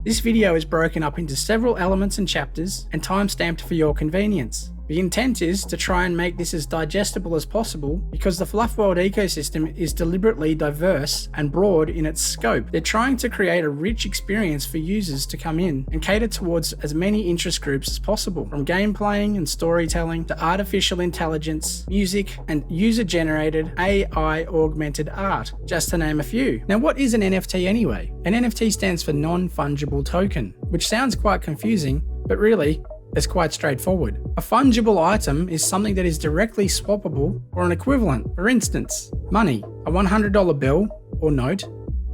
This video is broken up into several elements and chapters and time-stamped for your convenience. The intent is to try and make this as digestible as possible because the Fluf World ecosystem is deliberately diverse and broad in its scope. They're trying to create a rich experience for users to come in and cater towards as many interest groups as possible, from gameplaying and storytelling to artificial intelligence, music, and user-generated AI augmented art, just to name a few. Now, what is an NFT anyway? An NFT stands for non-fungible token, which sounds quite confusing, but really, it's quite straightforward. A fungible item is something that is directly swappable or an equivalent. For instance, money. A $100 bill or note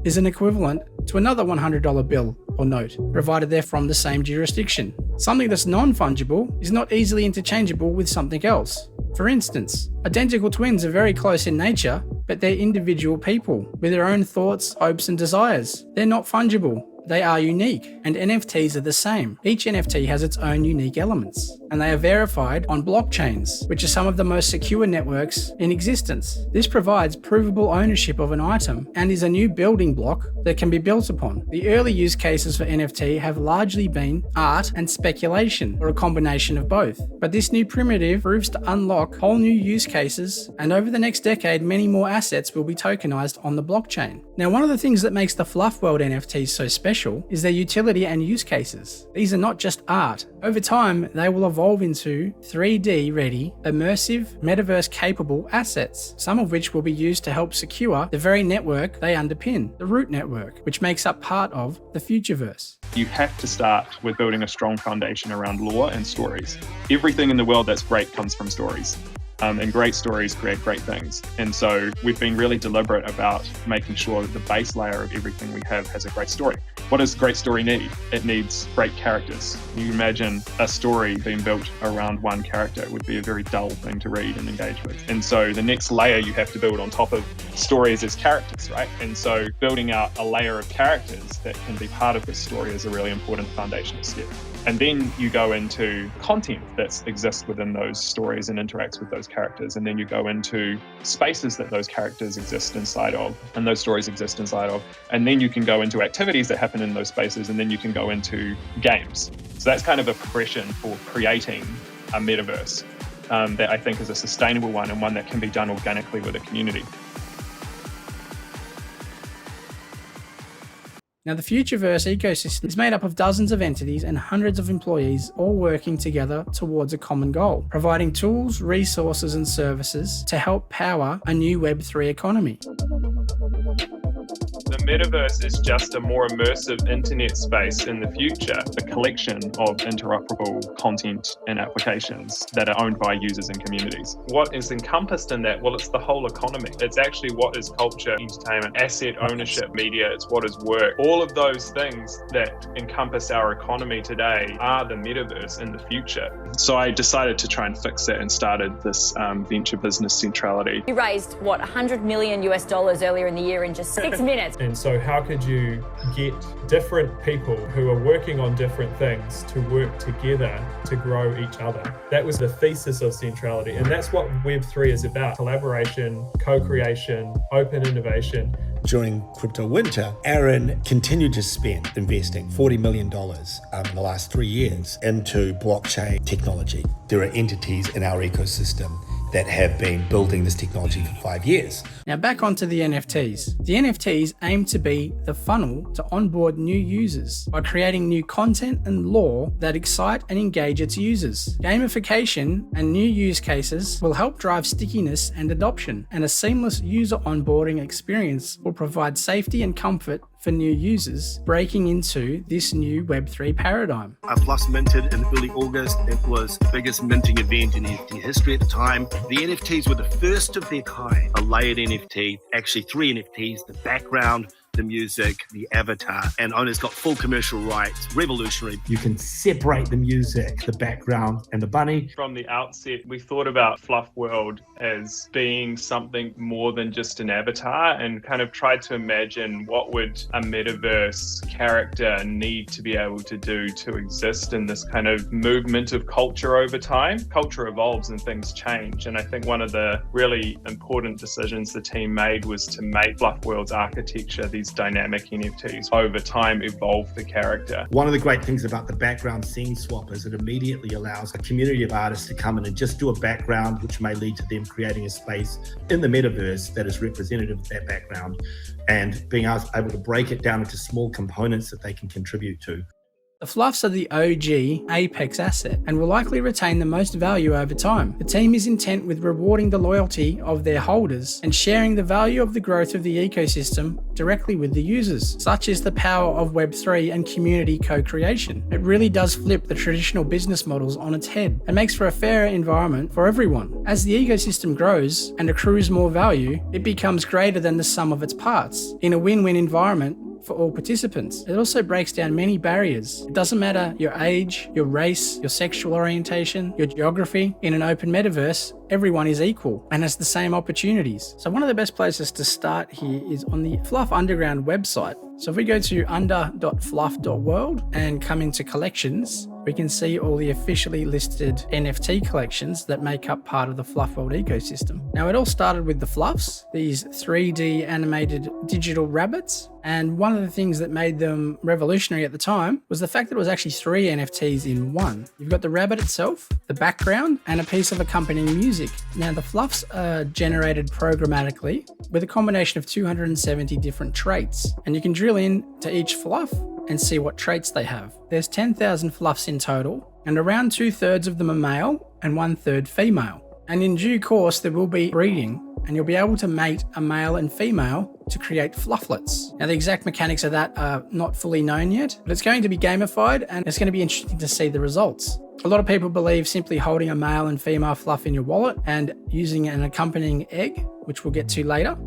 is an equivalent to another $100 bill or note, provided they're from the same jurisdiction. Something that's non-fungible is not easily interchangeable with something else. For instance, identical twins are very close in nature, but they're individual people with their own thoughts, hopes, and desires. They're not fungible. They are unique, and NFTs are the same. Each NFT has its own unique elements, and they are verified on blockchains, which are some of the most secure networks in existence. This provides provable ownership of an item and is a new building block that can be built upon. The early use cases for NFT have largely been art and speculation, or a combination of both. But this new primitive proves to unlock whole new use cases, and over the next decade, many more assets will be tokenized on the blockchain. Now, one of the things that makes the Fluf World NFTs so special is their utility and use cases. These are not just art. Over time, they will evolve into 3D ready, immersive, metaverse capable assets, some of which will be used to help secure the very network they underpin, the root network, which makes up part of the Futureverse. You have to start with building a strong foundation around lore and stories. Everything in the world that's great comes from stories. And great stories create great things. And so we've been really deliberate about making sure that the base layer of everything we have has a great story. What does a great story need? It needs great characters. You imagine a story being built around one character would be a very dull thing to read and engage with. And so the next layer you have to build on top of stories is characters, right? And so building out a layer of characters that can be part of this story is a really important foundational step. And then you go into content that exists within those stories and interacts with those characters. And then you go into spaces that those characters exist inside of and those stories exist inside of. And then you can go into activities that happen in those spaces. And then you can go into games. So that's kind of a progression for creating a metaverse that I think is a sustainable one and one that can be done organically with a community. Now, the Futureverse ecosystem is made up of dozens of entities and hundreds of employees all working together towards a common goal, providing tools, resources, and services to help power a new Web3 economy. The metaverse is just a more immersive internet space in the future, a collection of interoperable content and applications that are owned by users and communities. What is encompassed in that? Well, it's the whole economy. It's actually what is culture, entertainment, asset ownership, media, it's what is work. All of those things that encompass our economy today are the metaverse in the future. So I decided to try and fix it and started this venture business Centrality. You raised, what, $100 million earlier in the year in just 6 minutes. And so how could you get different people who are working on different things to work together to grow each other? That was the thesis of Centrality. And that's what Web3 is about. Collaboration, co-creation, open innovation. During crypto winter, Aaron continued to spend investing $40 million in the last 3 years into blockchain technology. There are entities in our ecosystem that have been building this technology for 5 years. Now back onto the NFTs. The NFTs aim to be the funnel to onboard new users by creating new content and lore that excite and engage its users. Gamification and new use cases will help drive stickiness and adoption, and a seamless user onboarding experience will provide safety and comfort for new users breaking into this new Web3 paradigm. Our FLUFs minted in early August. It was the biggest minting event in NFT history at the time. The NFTs were the first of their kind. A layered NFT, actually 3 NFTs, the background, the music, the avatar, and owners got full commercial rights. Revolutionary. You can separate the music, the background, and the bunny. From the outset, we thought about Fluf World as being something more than just an avatar and kind of tried to imagine what would a metaverse character need to be able to do to exist in this kind of movement of culture over time. Culture evolves and things change. And I think one of the really important decisions the team made was to make Fluf World's architecture these these dynamic NFTs over time evolve the character. One of the great things about the background scene swap is it immediately allows a community of artists to come in and just do a background, which may lead to them creating a space in the metaverse that is representative of that background, and being able to break it down into small components that they can contribute to. The FLUFs are the OG Apex asset and will likely retain the most value over time. The team is intent with rewarding the loyalty of their holders and sharing the value of the growth of the ecosystem directly with the users. Such is the power of Web3 and community co-creation. It really does flip the traditional business models on its head and makes for a fairer environment for everyone. As the ecosystem grows and accrues more value, it becomes greater than the sum of its parts in a win-win environment for all participants. It also breaks down many barriers. It doesn't matter your age, your race, your sexual orientation, your geography. In an open metaverse, everyone is equal and has the same opportunities. So one of the best places to start here is on the Fluf Underground website. So if we go to under.fluf.world and come into collections, we can see all the officially listed NFT collections that make up part of the Fluf World ecosystem. Now, it all started with the FLUFs, these 3D animated digital rabbits. And one of the things that made them revolutionary at the time was the fact that it was actually 3 NFTs in one. You've got the rabbit itself, the background, and a piece of accompanying music. Now, the FLUFs are generated programmatically with a combination of 270 different traits. And you can drill in to each FLUF and see what traits they have. There's 10,000 FLUFs in total, and around 2/3 of them are male and 1/3 female. And in due course, there will be breeding, and you'll be able to mate a male and female to create flufflets. Now, the exact mechanics of that are not fully known yet, but it's going to be gamified, and it's going to be interesting to see the results. A lot of people believe simply holding a male and female fluff in your wallet and using an accompanying egg, which we'll get to later,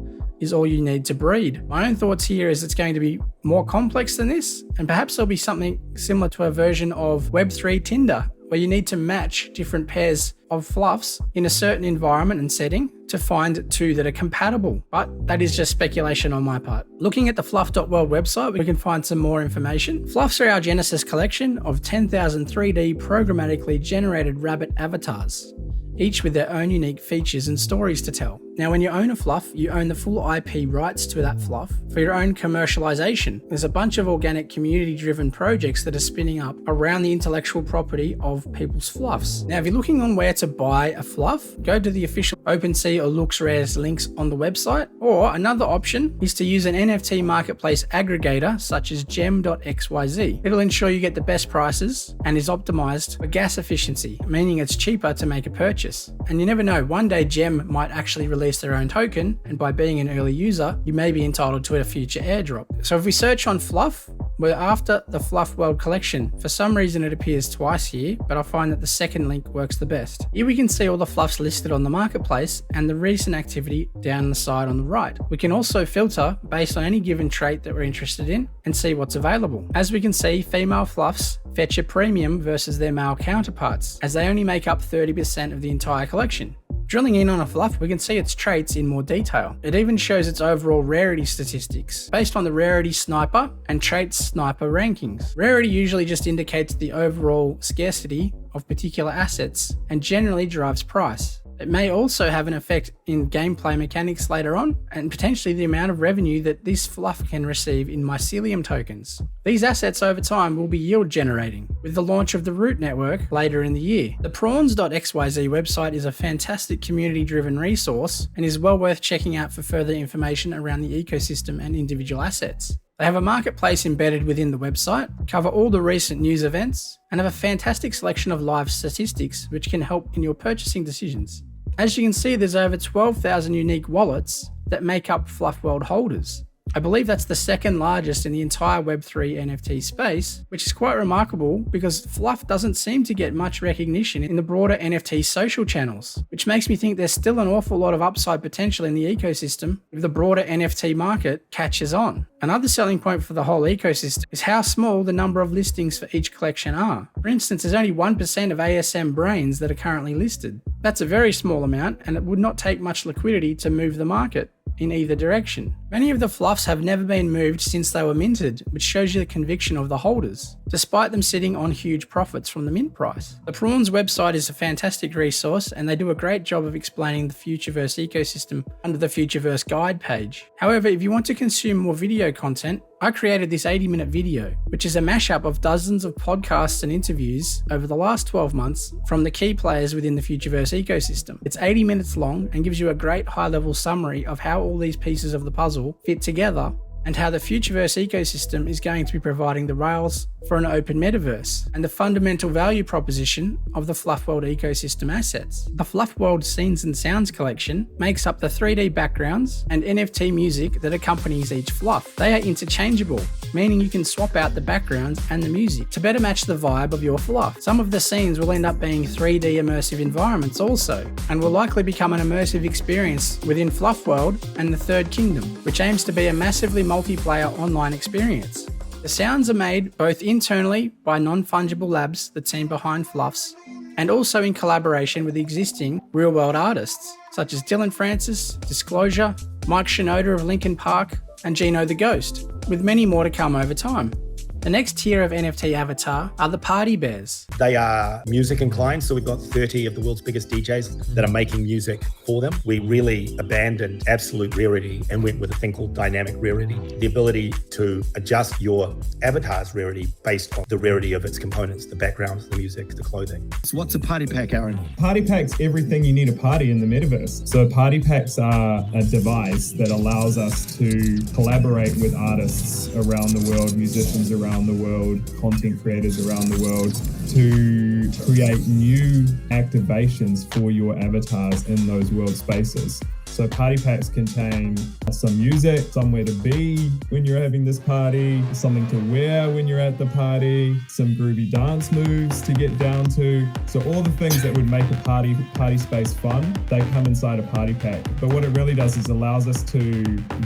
is all you need to breed. My own thoughts here is it's going to be more complex than this, and perhaps there'll be something similar to a version of Web3 Tinder, where you need to match different pairs of fluffs in a certain environment and setting to find two that are compatible. But that is just speculation on my part. Looking at the fluff.world website, we can find some more information. Fluffs are our Genesis collection of 10,000 3D programmatically generated rabbit avatars, each with their own unique features and stories to tell. Now, when you own a fluff, you own the full IP rights to that fluff for your own commercialization. There's a bunch of organic community-driven projects that are spinning up around the intellectual property of people's fluffs. Now, if you're looking on where to buy a fluff, go to the official Opensea or LooksRare's links on the website, or another option is to use an NFT marketplace aggregator such as gem.xyz. It'll ensure you get the best prices and is optimized for gas efficiency, meaning it's cheaper to make a purchase. And you never know, one day Gem might actually release their own token, and by being an early user, you may be entitled to a future airdrop. So if we search on Fluff, we're after the Fluf World collection. For some reason it appears twice here, but I find that the second link works the best. Here we can see all the fluffs listed on the marketplace and the recent activity down the side on the right. We can also filter based on any given trait that we're interested in and see what's available. As we can see, female fluffs fetch a premium versus their male counterparts, as they only make up 30% of the entire collection. Drilling in on a fluff, we can see its traits in more detail. It even shows its overall rarity statistics, based on the rarity sniper and trait sniper rankings. Rarity usually just indicates the overall scarcity of particular assets and generally drives price. It may also have an effect in gameplay mechanics later on, and potentially the amount of revenue that this fluff can receive in mycelium tokens. These assets over time will be yield generating, with the launch of the Root network later in the year. The Prawns.xyz website is a fantastic community-driven resource and is well worth checking out for further information around the ecosystem and individual assets. They have a marketplace embedded within the website, cover all the recent news events, and have a fantastic selection of live statistics which can help in your purchasing decisions. As you can see, there's over 12,000 unique wallets that make up Fluf World holders. I believe that's the second largest in the entire Web3 NFT space, which is quite remarkable because Fluff doesn't seem to get much recognition in the broader NFT social channels, which makes me think there's still an awful lot of upside potential in the ecosystem if the broader NFT market catches on. Another selling point for the whole ecosystem is how small the number of listings for each collection are. For instance, there's only 1% of ASM brains that are currently listed. That's a very small amount, and it would not take much liquidity to move the market in either direction. Many of the fluffs have never been moved since they were minted, which shows you the conviction of the holders, despite them sitting on huge profits from the mint price. The Prawns website is a fantastic resource, and they do a great job of explaining the Futureverse ecosystem under the Futureverse guide page. However, if you want to consume more video content, I created this 80-minute video, which is a mashup of dozens of podcasts and interviews over the last 12 months from the key players within the Futureverse ecosystem. It's 80 minutes long and gives you a great high-level summary of how all these pieces of the puzzle fit together and how the Futureverse ecosystem is going to be providing the rails for an open metaverse, and the fundamental value proposition of the Fluf World ecosystem assets. The Fluf World Scenes and Sounds collection makes up the 3D backgrounds and NFT music that accompanies each fluff. They are interchangeable, meaning you can swap out the backgrounds and the music to better match the vibe of your fluff. Some of the scenes will end up being 3D immersive environments also, and will likely become an immersive experience within Fluf World and the Third Kingdom, which aims to be a massively multiplayer online experience. The sounds are made both internally by non-fungible labs, the team behind Fluffs, and also in collaboration with existing real-world artists, such as Dylan Francis, Disclosure, Mike Shinoda of Linkin Park, and Gino the Ghost, with many more to come over time. The next tier of NFT avatar are the party bears. They are music inclined, so we've got 30 of the world's biggest DJs that are making music for them. We really abandoned absolute rarity and went with a thing called dynamic rarity, the ability to adjust your avatar's rarity based on the rarity of its components, the backgrounds, the music, the clothing. So what's a party pack, Aaron? Party packs everything you need a party in the metaverse. So party packs are a device that allows us to collaborate with artists around the world, musicians around the world, content creators around the world, to create new activations for your avatars in those world spaces. So party packs contain some music, somewhere to be when you're having this party, something to wear when you're at the party, some groovy dance moves to get down to. So all the things that would make a party space fun, they come inside a party pack. But what it really does is allows us to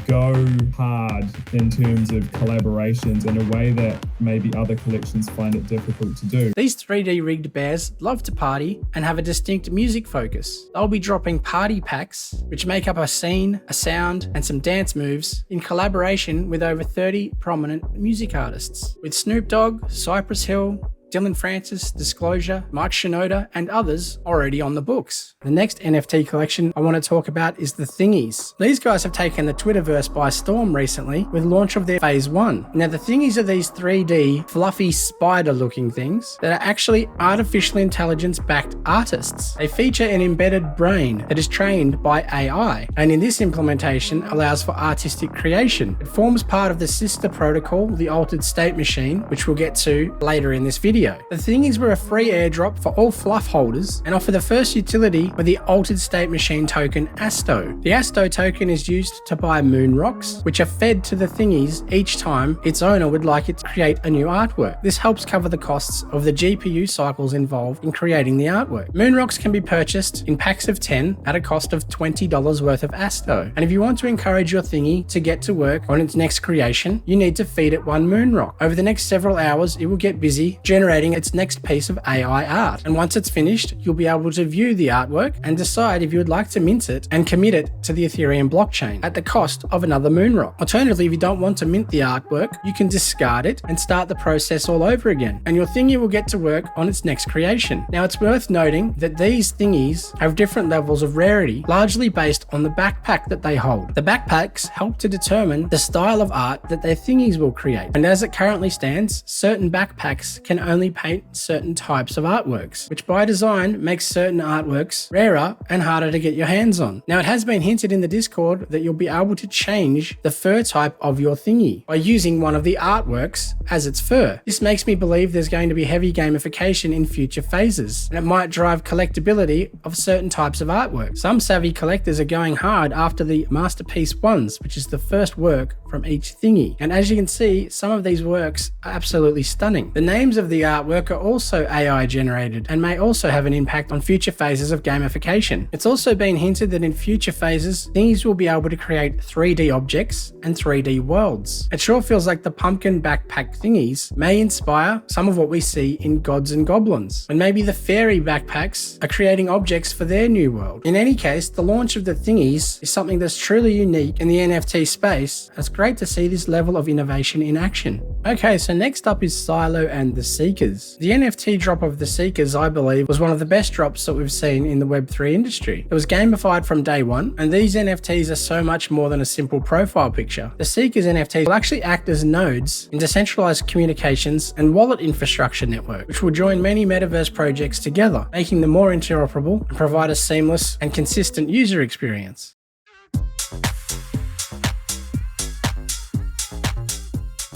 go hard in terms of collaborations in a way that maybe other collections find it difficult to do. These 3D rigged bears love to party and have a distinct music focus. They'll be dropping party packs, which make up a scene, a sound, and some dance moves in collaboration with over 30 prominent music artists, with Snoop Dogg, Cypress Hill, Dylan Francis, Disclosure, Mike Shinoda, and others already on the books. The next NFT collection I want to talk about is the Thingies. These guys have taken the Twitterverse by storm recently with launch of their Phase 1. Now the Thingies are these 3D fluffy spider looking things that are actually artificial intelligence backed artists. They feature an embedded brain that is trained by AI, and in this implementation allows for artistic creation. It forms part of the sister protocol, the Altered State Machine, which we'll get to later in this video. The Thingies were a free airdrop for all fluff holders and offer the first utility with the Altered State Machine token ASTO. The ASTO token is used to buy moon rocks, which are fed to the Thingies each time its owner would like it to create a new artwork. This helps cover the costs of the GPU cycles involved in creating the artwork. Moon rocks can be purchased in packs of 10 at a cost of $20 worth of ASTO. And if you want to encourage your Thingy to get to work on its next creation, you need to feed it one moon rock. Over the next several hours, it will get busy generating its next piece of AI art. And once it's finished, you'll be able to view the artwork and decide if you would like to mint it and commit it to the Ethereum blockchain at the cost of another moon rock. Alternatively, if you don't want to mint the artwork, you can discard it and start the process all over again, and your Thingy will get to work on its next creation. Now, it's worth noting that these Thingies have different levels of rarity, largely based on the backpack that they hold. The backpacks help to determine the style of art that their Thingies will create, and as it currently stands, certain backpacks can only paint certain types of artworks, which by design makes certain artworks rarer and harder to get your hands on. Now, it has been hinted in the Discord that you'll be able to change the fur type of your Thingy by using one of the artworks as its fur. This makes me believe there's going to be heavy gamification in future phases, and it might drive collectability of certain types of artwork. Some savvy collectors are going hard after the Masterpiece Ones, which is the first work from each thingy. And as you can see, some of these works are absolutely stunning. The names of the artwork are also AI generated and may also have an impact on future phases of gamification. It's also been hinted that in future phases, Thingies will be able to create 3D objects and 3D worlds. It sure feels like the pumpkin backpack Thingies may inspire some of what we see in Gods and Goblins, and maybe the fairy backpacks are creating objects for their new world. In any case, the launch of the Thingies is something that's truly unique in the NFT space. It's great to see this level of innovation in action. Okay, so next up is Sylo and the Seekers. The NFT drop of the Seekers, I believe, was one of the best drops that we've seen in the Web3 industry. It was gamified from day one, and these NFTs are so much more than a simple profile picture. The Seekers NFTs will actually act as nodes in decentralized communications and wallet infrastructure network, which will join many metaverse projects together, making them more interoperable and provide a seamless and consistent user experience.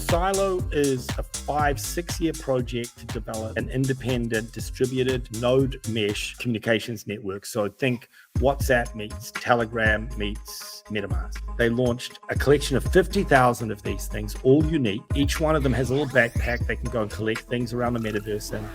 Sylo is a 5-6 year project to develop an independent distributed node mesh communications network. So think WhatsApp meets Telegram meets MetaMask. They launched a collection of 50,000 of these things, all unique. Each one of them has a little backpack they can go and collect things around the metaverse in.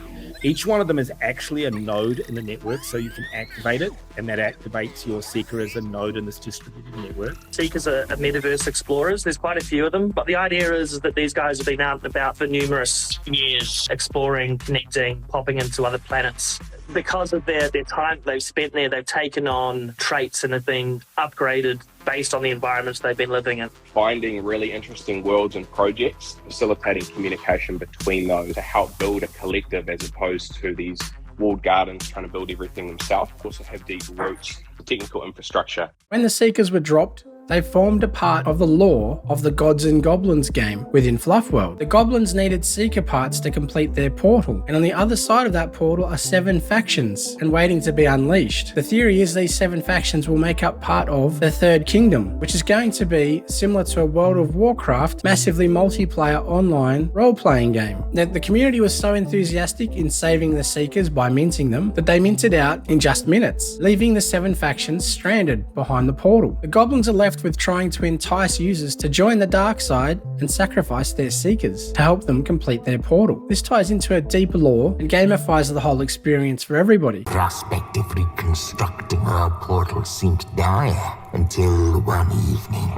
Each one of them is actually a node in the network, so you can activate it, and that activates your Seeker as a node in this distributed network. Seekers are metaverse explorers. There's quite a few of them, but the idea is that these guys have been out and about for numerous years, exploring, connecting, popping into other planets. Because of their time they've spent there, they've taken on traits and have been upgraded based on the environments they've been living in. Finding really interesting worlds and projects, facilitating communication between those to help build a collective as opposed to these walled gardens trying to build everything themselves. Also have deep roots, the technical infrastructure. When the Seekers were dropped, they formed a part of the lore of the Gods and Goblins game within Fluf World. The goblins needed Seeker parts to complete their portal, and on the other side of that portal are 7 factions and waiting to be unleashed. The theory is these 7 factions will make up part of the Third Kingdom, which is going to be similar to a World of Warcraft massively multiplayer online role-playing game. Now, the community was so enthusiastic in saving the Seekers by minting them that they minted out in just minutes, leaving the 7 factions stranded behind the portal. The goblins are left with trying to entice users to join the dark side and sacrifice their Seekers to help them complete their portal. This ties into a deeper lore and gamifies the whole experience for everybody. Prospect of reconstructing our portal seemed dire until one evening,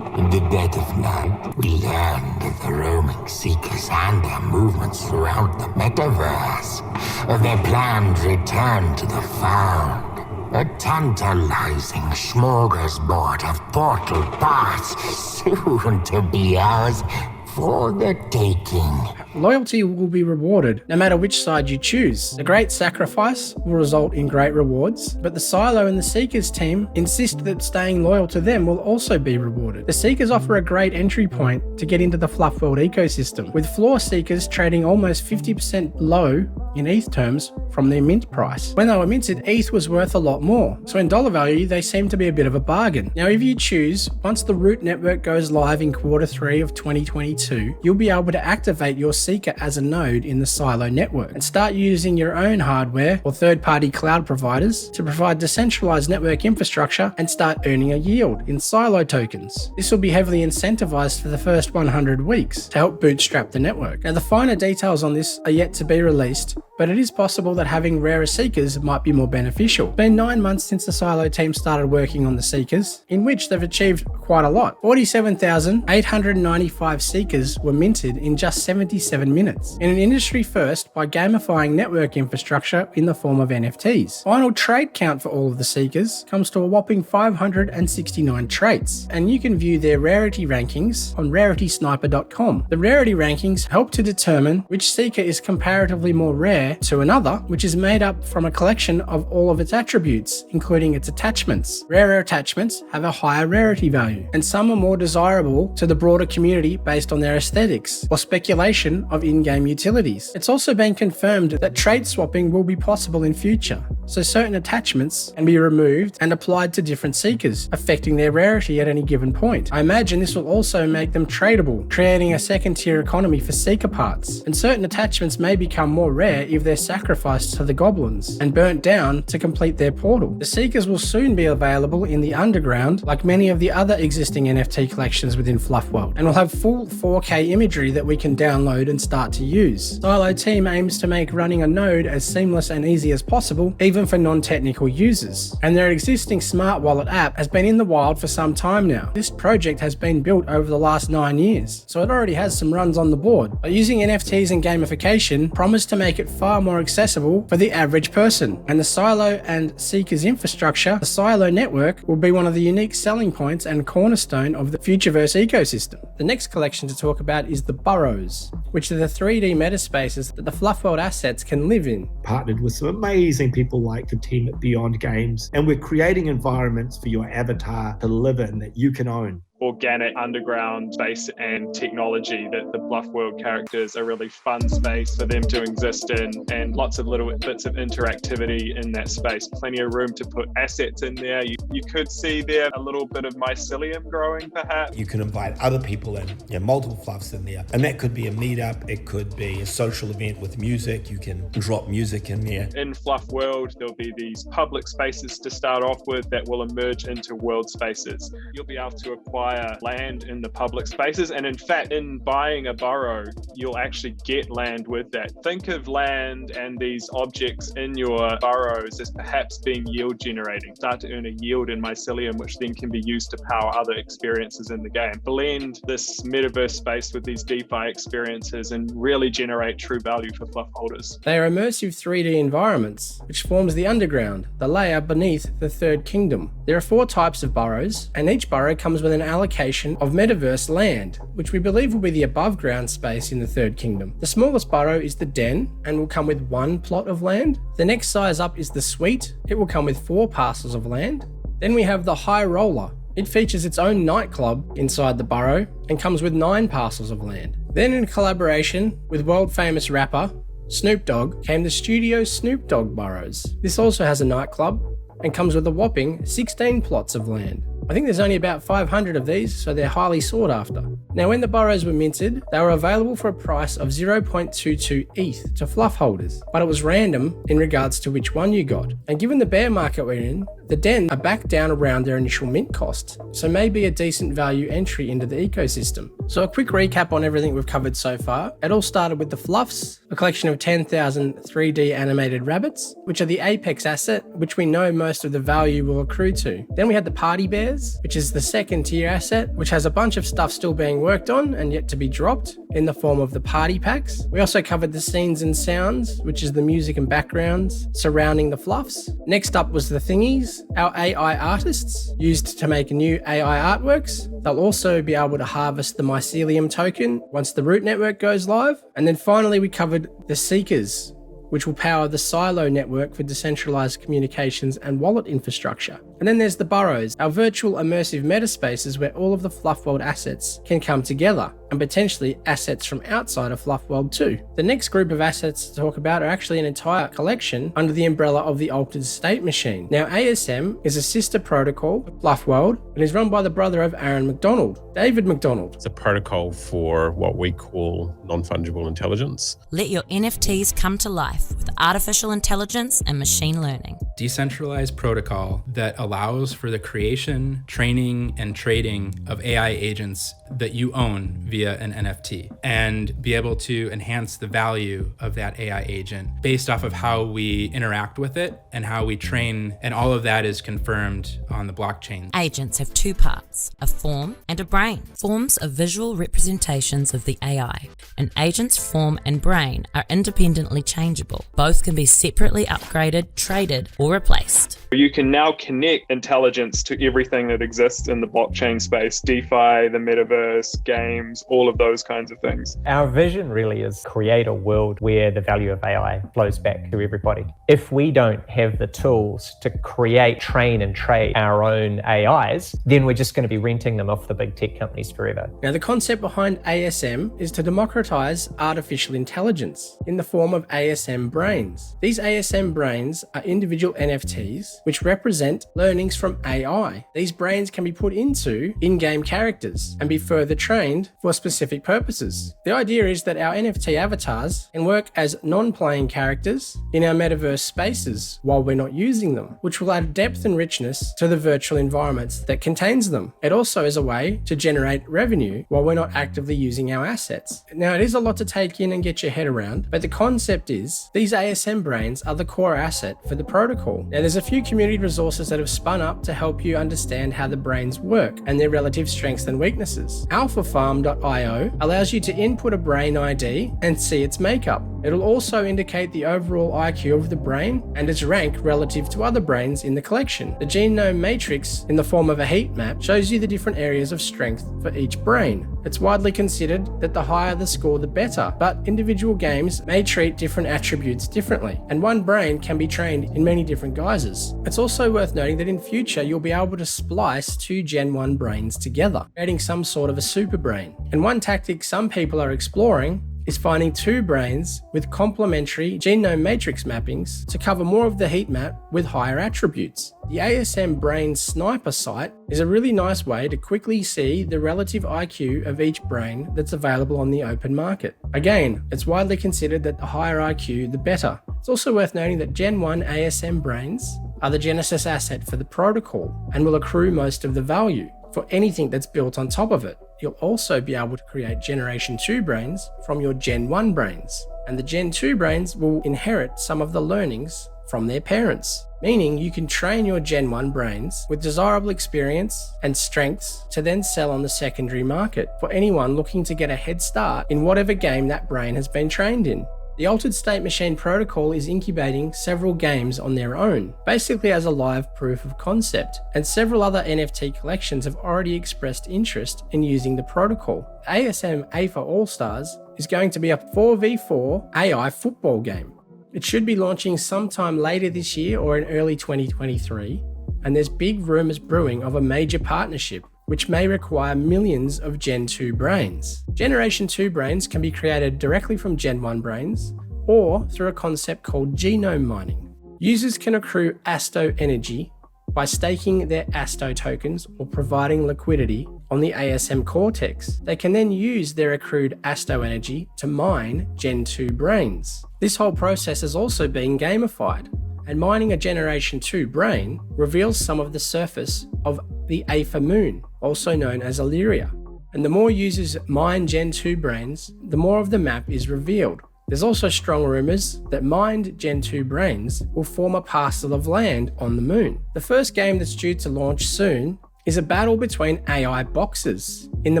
in the dead of night, we learned of the roaming Seekers and their movements throughout the metaverse, of their planned return to the found. A tantalizing smorgasbord of portal paths soon to be ours for the taking. Loyalty will be rewarded no matter which side you choose. The great sacrifice will result in great rewards, but the Sylo and the Seekers team insist that staying loyal to them will also be rewarded. The Seekers offer a great entry point to get into the Fluf World ecosystem, with floor Seekers trading almost 50% low in ETH terms from their mint price. When they were minted, ETH was worth a lot more, so in dollar value they seem to be a bit of a bargain. Now if you choose, once the root network goes live in Q3 of 2022, you'll be able to activate your Seeker as a node in the Sylo network and start using your own hardware or third-party cloud providers to provide decentralized network infrastructure and start earning a yield in Sylo tokens. This will be heavily incentivized for the first 100 weeks to help bootstrap the network. Now the finer details on this are yet to be released, but it is possible that having rarer Seekers might be more beneficial. It's been 9 months since the Sylo team started working on the Seekers, in which they've achieved quite a lot. 47,895 Seekers were minted in just 77 minutes, in an industry first by gamifying network infrastructure in the form of NFTs. Final trade count for all of the Seekers comes to a whopping 569 traits, and you can view their rarity rankings on raritysniper.com. The rarity rankings help to determine which Seeker is comparatively more rare to another, which is made up from a collection of all of its attributes, including its attachments. Rarer attachments have a higher rarity value, and some are more desirable to the broader community based on their aesthetics or speculation of in-game utilities. It's also been confirmed that trade swapping will be possible in future, so certain attachments can be removed and applied to different Seekers, affecting their rarity at any given point. I imagine this will also make them tradable, creating a second-tier economy for Seeker parts, and certain attachments may become more rare if they're sacrificed to the goblins and burnt down to complete their portal. The Seekers will soon be available in the underground, like many of the other existing NFT collections within Fluf World, and will have full 4K imagery that we can download and start to use. Sylo team aims to make running a node as seamless and easy as possible, even for non-technical users. And their existing smart wallet app has been in the wild for some time now. This project has been built over the last 9 years, so it already has some runs on the board. But using NFTs and gamification promise to make it far more accessible for the average person. And the Sylo and Seekers infrastructure, the Sylo network, will be one of the unique selling points and cornerstone of the Futureverse ecosystem. The next collection to talk about is the Burrows, which are the 3D metaspaces that the Fluf World assets can live in. Partnered with some amazing people like the team at Beyond Games, and we're creating environments for your avatar to live in that you can own. Organic underground space and technology that the Fluf World characters are really fun space for them to exist in, and lots of little bits of interactivity in that space. Plenty of room to put assets in there. You could see there a little bit of mycelium growing perhaps. You can invite other people in, multiple fluffs in there. And that could be a meetup, it could be a social event with music. You can drop music in there. In Fluf World, there'll be these public spaces to start off with that will emerge into world spaces. You'll be able to acquire land in the public spaces, and in fact, in buying a burrow, you'll actually get land with that. Think of land and these objects in your burrows as perhaps being yield generating. Start to earn a yield in mycelium, which then can be used to power other experiences in the game. Blend this metaverse space with these DeFi experiences and really generate true value for Fluf holders. They are immersive 3D environments, which forms the underground, the layer beneath the third kingdom. There are 4 types of burrows, and each burrow comes with an allocation of metaverse land, which we believe will be the above ground space in the third kingdom. The smallest burrow is the den and will come with 1 plot of land. The next size up is the suite. It will come with 4 parcels of land. Then we have the high roller. It features its own nightclub inside the burrow and comes with 9 parcels of land. Then, in collaboration with world famous rapper Snoop Dogg, came the Studio Snoop Dogg Burrows. This also has a nightclub and comes with a whopping 16 plots of land. I think there's only about 500 of these, so they're highly sought after. Now, when the burrows were minted, they were available for a price of 0.22 ETH to Fluf holders, but it was random in regards to which one you got. And given the bear market we're in, the den are back down around their initial mint cost, so maybe a decent value entry into the ecosystem. So a quick recap on everything we've covered so far. It all started with the FLUFs, a collection of 10,000 3D animated rabbits, which are the apex asset, which we know most of the value will accrue to. Then we had the party bears, which is the second tier asset, which has a bunch of stuff still being worked on and yet to be dropped in the form of the party packs. We also covered the scenes and sounds, which is the music and backgrounds surrounding the FLUFs. Next up was the Thingies, our AI artists used to make new AI artworks. They'll also be able to harvest the mycelium token once the root network goes live. And then finally we covered the Seekers, which will power the Sylo network for decentralized communications and wallet infrastructure. And then there's the Burrows, our virtual immersive metaspaces where all of the Fluf World assets can come together, and potentially assets from outside of Fluf World too. The next group of assets to talk about are actually an entire collection under the umbrella of the Altered State Machine. Now, ASM is a sister protocol of Fluf World and is run by the brother of Aaron McDonald, David McDonald. It's a protocol for what we call non-fungible intelligence. Let your NFTs come to life with artificial intelligence and machine learning. Decentralized protocol that allows for the creation, training, and trading of AI agents that you own via an NFT, and be able to enhance the value of that AI agent based off of how we interact with it and how we train, and all of that is confirmed on the blockchain. Agents have 2 parts, a form and a brain. Forms are visual representations of the AI. An agent's form and brain are independently changeable. Both can be separately upgraded, traded, or replaced. You can now connect intelligence to everything that exists in the blockchain space, DeFi, the metaverse, games, all of those kinds of things. Our vision really is create a world where the value of AI flows back to everybody. If we don't have the tools to create, train, and trade our own AIs, then we're just going to be renting them off the big tech companies forever. Now, the concept behind ASM is to democratize artificial intelligence in the form of ASM brains. These ASM brains are individual NFTs, which represent learnings from AI. These brains can be put into in-game characters and be further trained for specific purposes. The idea is that our NFT avatars can work as non-playing characters in our metaverse spaces while we're not using them, which will add depth and richness to the virtual environments that contains them. It also is a way to generate revenue while we're not actively using our assets. Now, it is a lot to take in and get your head around, but the concept is these ASM brains are the core asset for the protocol. Now, there's a few community resources that have spun up to help you understand how the brains work and their relative strengths and weaknesses. Alphafarm.io allows you to input a brain ID and see its makeup. It'll also indicate the overall IQ of the brain and its rank relative to other brains in the collection. The genome matrix, in the form of a heat map, shows you the different areas of strength for each brain. It's widely considered that the higher the score, the better, but individual games may treat different attributes differently, and one brain can be trained in many different guises. It's also worth noting that in future, you'll be able to splice two Gen 1 brains together, creating some sort of a super brain. And one tactic some people are exploring is finding two brains with complementary genome matrix mappings to cover more of the heat map with higher attributes. The ASM Brain Sniper site is a really nice way to quickly see the relative IQ of each brain that's available on the open market. Again, it's widely considered that the higher IQ, the better. It's also worth noting that Gen 1 ASM brains are the genesis asset for the protocol and will accrue most of the value for anything that's built on top of it. You'll also be able to create Generation 2 brains from your Gen 1 brains, and the Gen 2 brains will inherit some of the learnings from their parents, meaning you can train your Gen 1 brains with desirable experience and strengths to then sell on the secondary market for anyone looking to get a head start in whatever game that brain has been trained in. The Altered State Machine protocol is incubating several games on their own, basically as a live proof of concept, and several other NFT collections have already expressed interest in using the protocol. ASM AFA All-Stars is going to be a 4v4 AI football game. It should be launching sometime later this year or in early 2023, and there's big rumours brewing of a major partnership which may require millions of Gen 2 brains. Generation 2 brains can be created directly from Gen 1 brains or through a concept called genome mining. Users can accrue ASTO energy by staking their ASTO tokens or providing liquidity on the ASM Cortex. They can then use their accrued ASTO energy to mine Gen 2 brains. This whole process is also being gamified, and mining a Generation 2 brain reveals some of the surface of the AFA moon, also known as Illyria. And the more users mine Gen 2 brains, the more of the map is revealed. There's also strong rumours that mined Gen 2 brains will form a parcel of land on the moon. The first game that's due to launch soon is a battle between AI boxers in the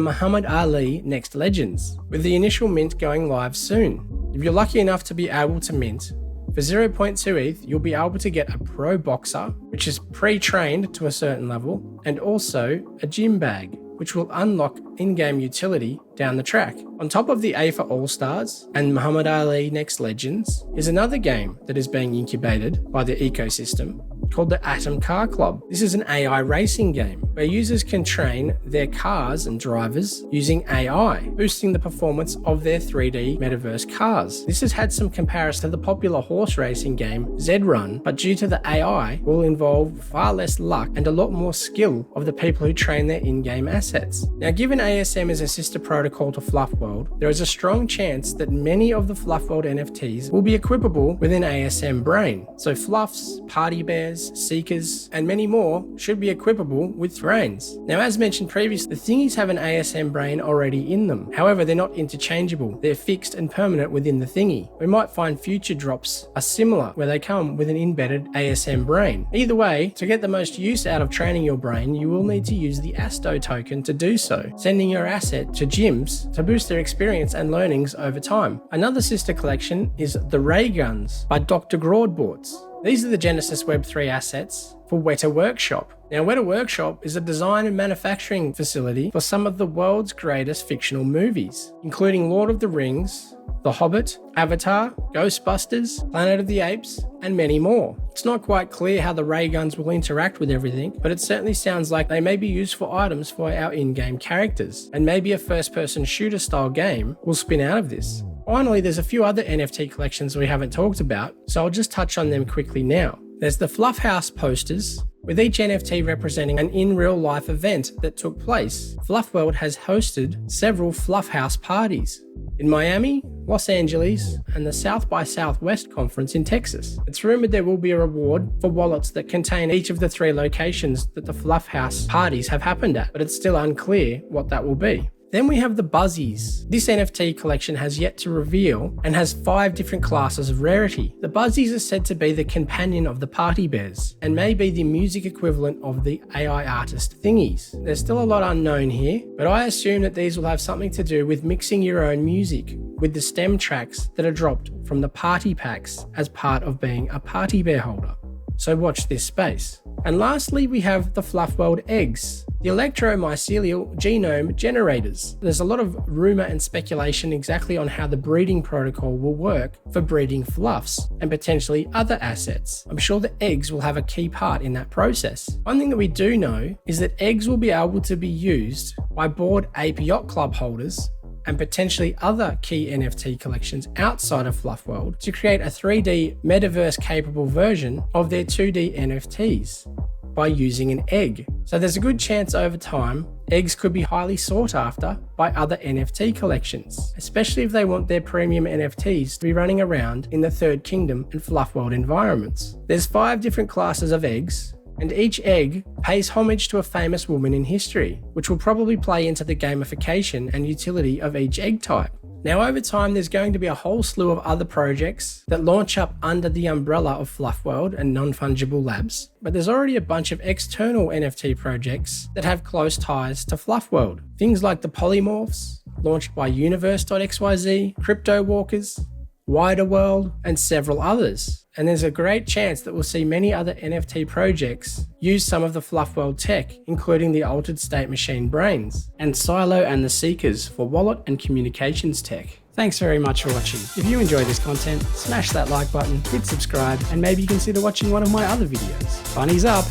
Muhammad Ali Next Legends, with the initial mint going live soon. If you're lucky enough to be able to mint, for 0.2 ETH, you'll be able to get a pro boxer, which is pre-trained to a certain level, and also a gym bag, which will unlock in-game utility down the track. On top of the AFA All-Stars and Muhammad Ali Next Legends is another game that is being incubated by the ecosystem called the Atom Car Club. This is an AI racing game where users can train their cars and drivers using AI, boosting the performance of their 3D metaverse cars. This has had some comparison to the popular horse racing game Z-Run, but due to the AI, will involve far less luck and a lot more skill of the people who train their in-game assets. Now, given ASM is a sister protocol to Fluf World, there is a strong chance that many of the Fluf World NFTs will be equipable with an ASM brain. So FLUFs, Party Bears, Seekers, and many more should be equipable with brains. Now, as mentioned previously, the Thingies have an ASM brain already in them. However, they're not interchangeable. They're fixed and permanent within the Thingy. We might find future drops are similar, where they come with an embedded ASM brain. Either way, to get the most use out of training your brain, you will need to use the ASTO token to do so, sending your asset to gyms to boost their experience and learnings over time. Another sister collection is the Rayguns by Dr. Grodborts. These are the Genesis Web3 assets for WetaWorkshop. Now, WetaWorkshop is a design and manufacturing facility for some of the world's greatest fictional movies, including Lord of the Rings, The Hobbit, Avatar, Ghostbusters, Planet of the Apes, and many more. It's not quite clear how the Rayguns will interact with everything, but it certainly sounds like they may be useful items for our in-game characters, and maybe a first-person shooter style game will spin out of this. Finally, there's a few other NFT collections we haven't talked about, so I'll just touch on them quickly now. There's the Fluff House posters, with each NFT representing an in real life event that took place. Fluf World has hosted several Fluff House parties in Miami, Los Angeles, and the South by Southwest conference in Texas. It's rumored there will be a reward for wallets that contain each of the 3 locations that the Fluff House parties have happened at, but it's still unclear what that will be. Then we have the Buzzies. This NFT collection has yet to reveal and has 5 different classes of rarity. The Buzzies are said to be the companion of the Party Bears and may be the music equivalent of the AI artist Thingies. There's still a lot unknown here, but I assume that these will have something to do with mixing your own music with the stem tracks that are dropped from the party packs as part of being a Party Bear holder. So watch this space. And lastly, we have the Fluf World eggs, the electromycelial genome generators. There's a lot of rumour and speculation exactly on how the breeding protocol will work for breeding fluffs and potentially other assets. I'm sure the eggs will have a key part in that process. One thing that we do know is that eggs will be able to be used by Bored Ape Yacht Club holders and potentially other key NFT collections outside of Fluf World to create a 3D metaverse capable version of their 2D NFTs by using an egg. So there's a good chance over time, eggs could be highly sought after by other NFT collections, especially if they want their premium NFTs to be running around in the Third Kingdom and Fluf World environments. There's 5 different classes of eggs, and each egg pays homage to a famous woman in history, which will probably play into the gamification and utility of each egg type. Now over time, there's going to be a whole slew of other projects that launch up under the umbrella of Fluf World and non-fungible labs, but there's already a bunch of external NFT projects that have close ties to Fluf World. Things like the Polymorphs, launched by Universe.xyz, Crypto Walkers, WetaWorkshop, and several others. And there's a great chance that we'll see many other NFT projects use some of the Fluf World tech, including the altered state machine brains, and Sylo and the Seekers for wallet and communications tech. Thanks very much for watching. If you enjoy this content, smash that like button, hit subscribe, and maybe consider watching one of my other videos. Bunnies up!